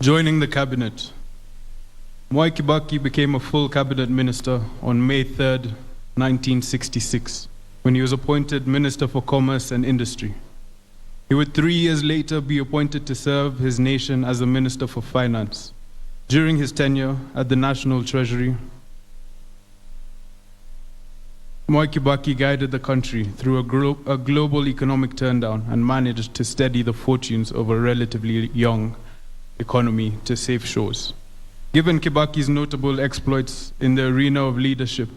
Joining the cabinet. Mwai Kibaki became a full cabinet minister on May 3rd, 1966, when he was appointed Minister for Commerce and Industry. He would 3 years later be appointed to serve his nation as a Minister for Finance. During his tenure at the National Treasury, Mwai Kibaki guided the country through a global economic turndown and managed to steady the fortunes of a relatively young economy to safe shores. Given Kibaki's notable exploits in the arena of leadership,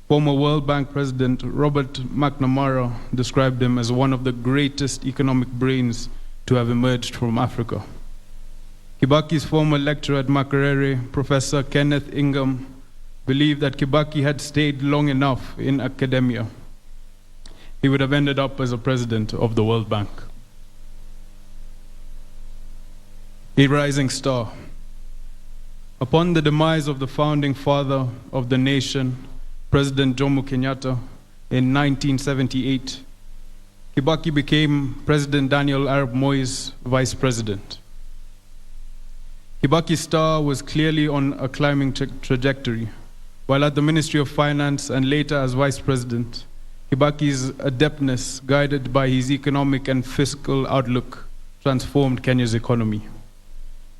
former World Bank President Robert McNamara described him as one of the greatest economic brains to have emerged from Africa. Kibaki's former lecturer at Makerere, Professor Kenneth Ingham, believed that Kibaki had stayed long enough in academia. He would have ended up as a president of the World Bank. A rising star. Upon the demise of the founding father of the nation, President Jomo Kenyatta, in 1978, Kibaki became President Daniel Arap Moi's vice president. Kibaki's star was clearly on a climbing trajectory. While at the Ministry of Finance and later as vice president, Kibaki's adeptness, guided by his economic and fiscal outlook, transformed Kenya's economy.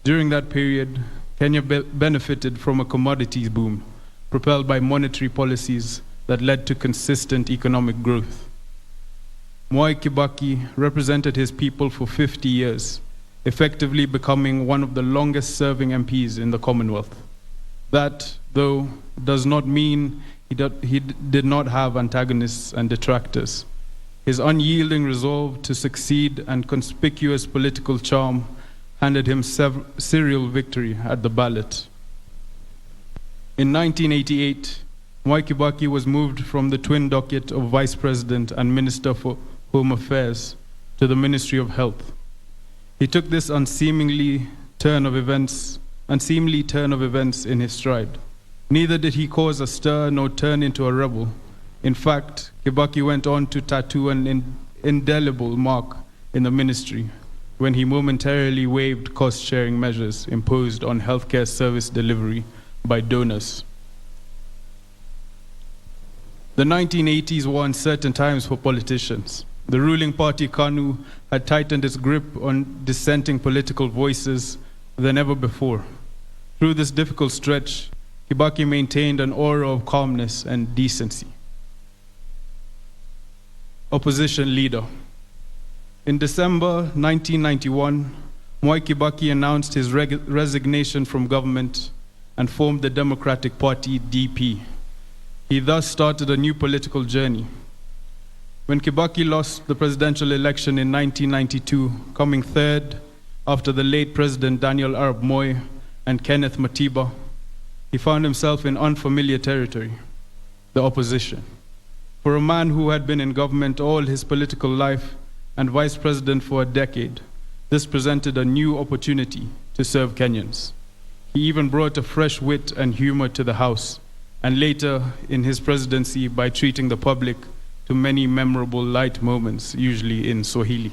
During that period, Kenya benefited from a commodities boom, propelled by monetary policies that led to consistent economic growth. Mwai Kibaki represented his people for 50 years, effectively becoming one of the longest-serving MPs in the Commonwealth. That, though, does not mean he did not have antagonists and detractors. His unyielding resolve to succeed and conspicuous political charm handed him serial victory at the ballot. In 1988, Mwai Kibaki was moved from the twin docket of Vice President and Minister for Home Affairs to the Ministry of Health. He took this unseemly turn of events in his stride. Neither did he cause a stir nor turn into a rebel. In fact, Kibaki went on to tattoo an indelible mark in the ministry when he momentarily waived cost-sharing measures imposed on healthcare service delivery by donors. The 1980s were uncertain times for politicians. The ruling party, KANU, had tightened its grip on dissenting political voices than ever before. Through this difficult stretch, Kibaki maintained an aura of calmness and decency. Opposition leader. In December 1991, Mwai Kibaki announced his resignation from government and formed the Democratic Party, DP. He thus started a new political journey. When Kibaki lost the presidential election in 1992, coming third after the late President Daniel Arap Moi and Kenneth Matiba, he found himself in unfamiliar territory, the opposition. For a man who had been in government all his political life and vice president for a decade, this presented a new opportunity to serve Kenyans. He even brought a fresh wit and humor to the House, and later in his presidency by treating the public to many memorable light moments, usually in Swahili.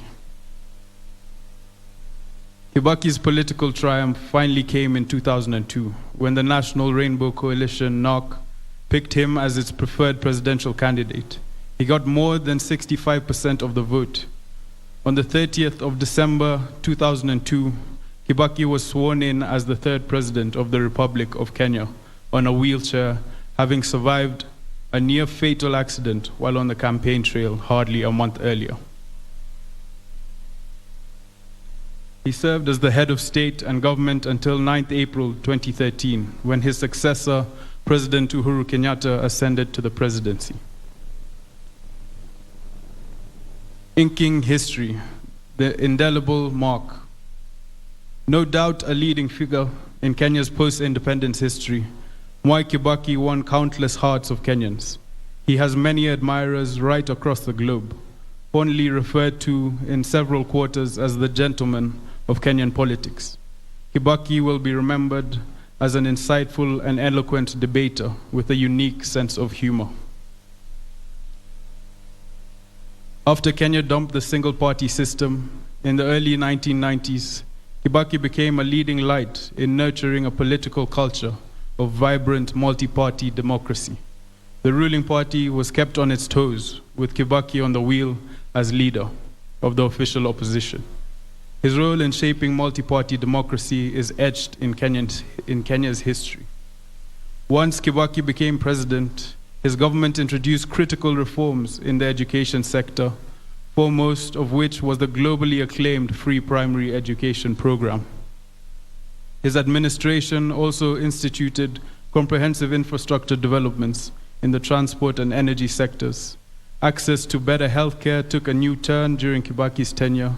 Kibaki's political triumph finally came in 2002, when the National Rainbow Coalition, NARC, picked him as its preferred presidential candidate. He got more than 65% of the vote. On the 30th of December 2002, Kibaki was sworn in as the third president of the Republic of Kenya on a wheelchair, having survived a near-fatal accident while on the campaign trail hardly a month earlier. He served as the head of state and government until 9th April 2013, when his successor, President Uhuru Kenyatta, ascended to the presidency. Inking history, the indelible mark. No doubt a leading figure in Kenya's post-independence history, Mwai Kibaki won countless hearts of Kenyans. He has many admirers right across the globe, fondly referred to in several quarters as the gentleman of Kenyan politics. Kibaki will be remembered as an insightful and eloquent debater with a unique sense of humor. After Kenya dumped the single-party system in the early 1990s, Kibaki became a leading light in nurturing a political culture of vibrant multi-party democracy. The ruling party was kept on its toes, with Kibaki on the wheel as leader of the official opposition. His role in shaping multi-party democracy is etched in Kenya's history. Once Kibaki became president, his government introduced critical reforms in the education sector, foremost of which was the globally acclaimed free primary education program. His administration also instituted comprehensive infrastructure developments in the transport and energy sectors. Access to better healthcare took a new turn during Kibaki's tenure.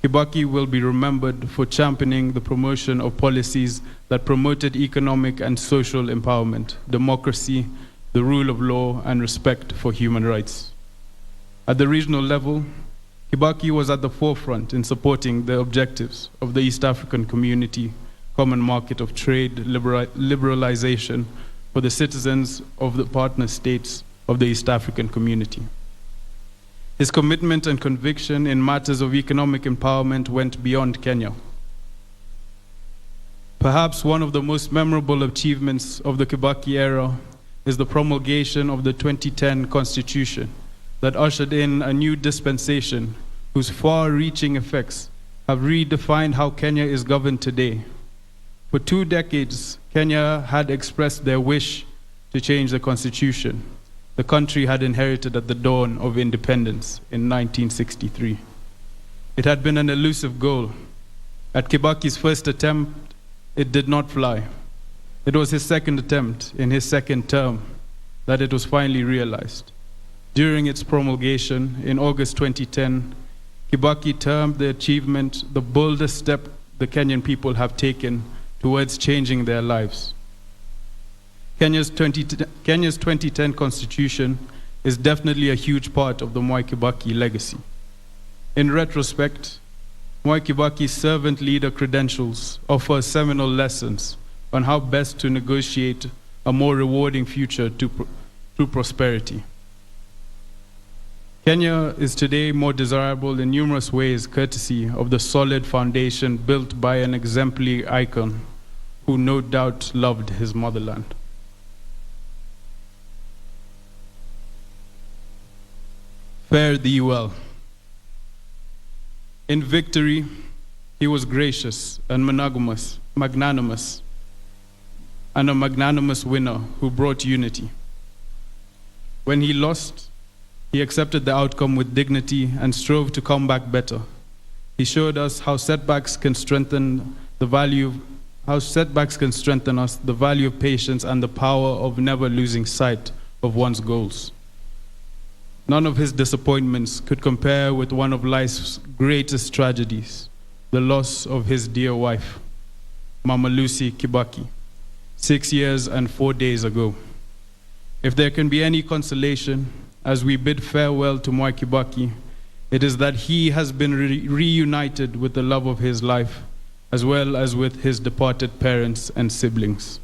Kibaki will be remembered for championing the promotion of policies that promoted economic and social empowerment, democracy, the rule of law, and respect for human rights. At the regional level, Kibaki was at the forefront in supporting the objectives of the East African Community Common Market of Trade liberalization for the citizens of the partner states of the East African Community. His commitment and conviction in matters of economic empowerment went beyond Kenya. Perhaps one of the most memorable achievements of the Kibaki era is the promulgation of the 2010 Constitution that ushered in a new dispensation whose far-reaching effects have redefined how Kenya is governed today. For 2 decades, Kenya had expressed their wish to change the constitution the country had inherited at the dawn of independence in 1963. It had been an elusive goal. At Kibaki's first attempt, it did not fly. It was his second attempt in his second term that it was finally realized. During its promulgation in August 2010, Kibaki termed the achievement the boldest step the Kenyan people have taken towards changing their lives. Kenya's 2010 Constitution is definitely a huge part of the Mwai Kibaki legacy. In retrospect, Mwai Kibaki's servant leader credentials offer seminal lessons on how best to negotiate a more rewarding future through prosperity. Kenya is today more desirable in numerous ways courtesy of the solid foundation built by an exemplary icon who no doubt loved his motherland. Fare thee well. In victory, he was gracious and magnanimous, and a magnanimous winner who brought unity. When he lost, he accepted the outcome with dignity and strove to come back better. He showed us how setbacks can strengthen us, the value of patience, and the power of never losing sight of one's goals. None of his disappointments could compare with one of life's greatest tragedies, the loss of his dear wife, Mama Lucy Kibaki, 6 years and 4 days ago. If there can be any consolation as we bid farewell to Mwai Kibaki, it is that he has been reunited with the love of his life, as well as with his departed parents and siblings.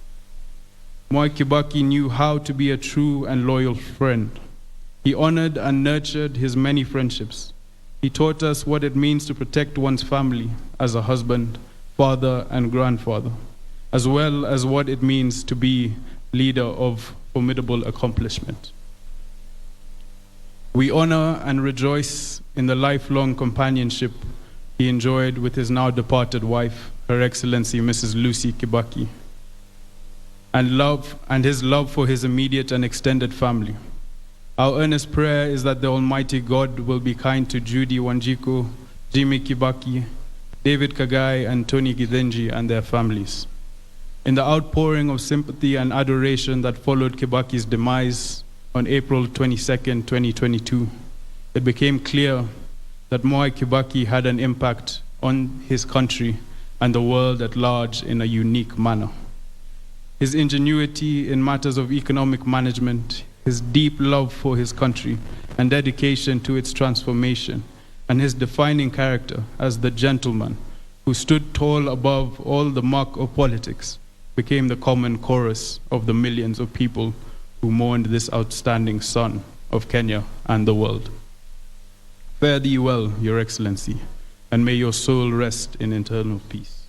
Mwai Kibaki knew how to be a true and loyal friend. He honored and nurtured his many friendships. He taught us what it means to protect one's family as a husband, father, and grandfather, as well as what it means to be leader of formidable accomplishment. We honor and rejoice in the lifelong companionship he enjoyed with his now departed wife, Her Excellency Mrs. Lucy Kibaki, and his love for his immediate and extended family. Our earnest prayer is that the Almighty God will be kind to Judy Wanjiku, Jimmy Kibaki, David Kagai, and Tony Gidenji and their families. In the outpouring of sympathy and adoration that followed Kibaki's demise on April 22, 2022, it became clear that Mwai Kibaki had an impact on his country and the world at large in a unique manner. His ingenuity in matters of economic management, his deep love for his country and dedication to its transformation, and his defining character as the gentleman who stood tall above all the muck of politics became the common chorus of the millions of people who mourned this outstanding son of Kenya and the world. Fare thee well, Your Excellency, and may your soul rest in eternal peace.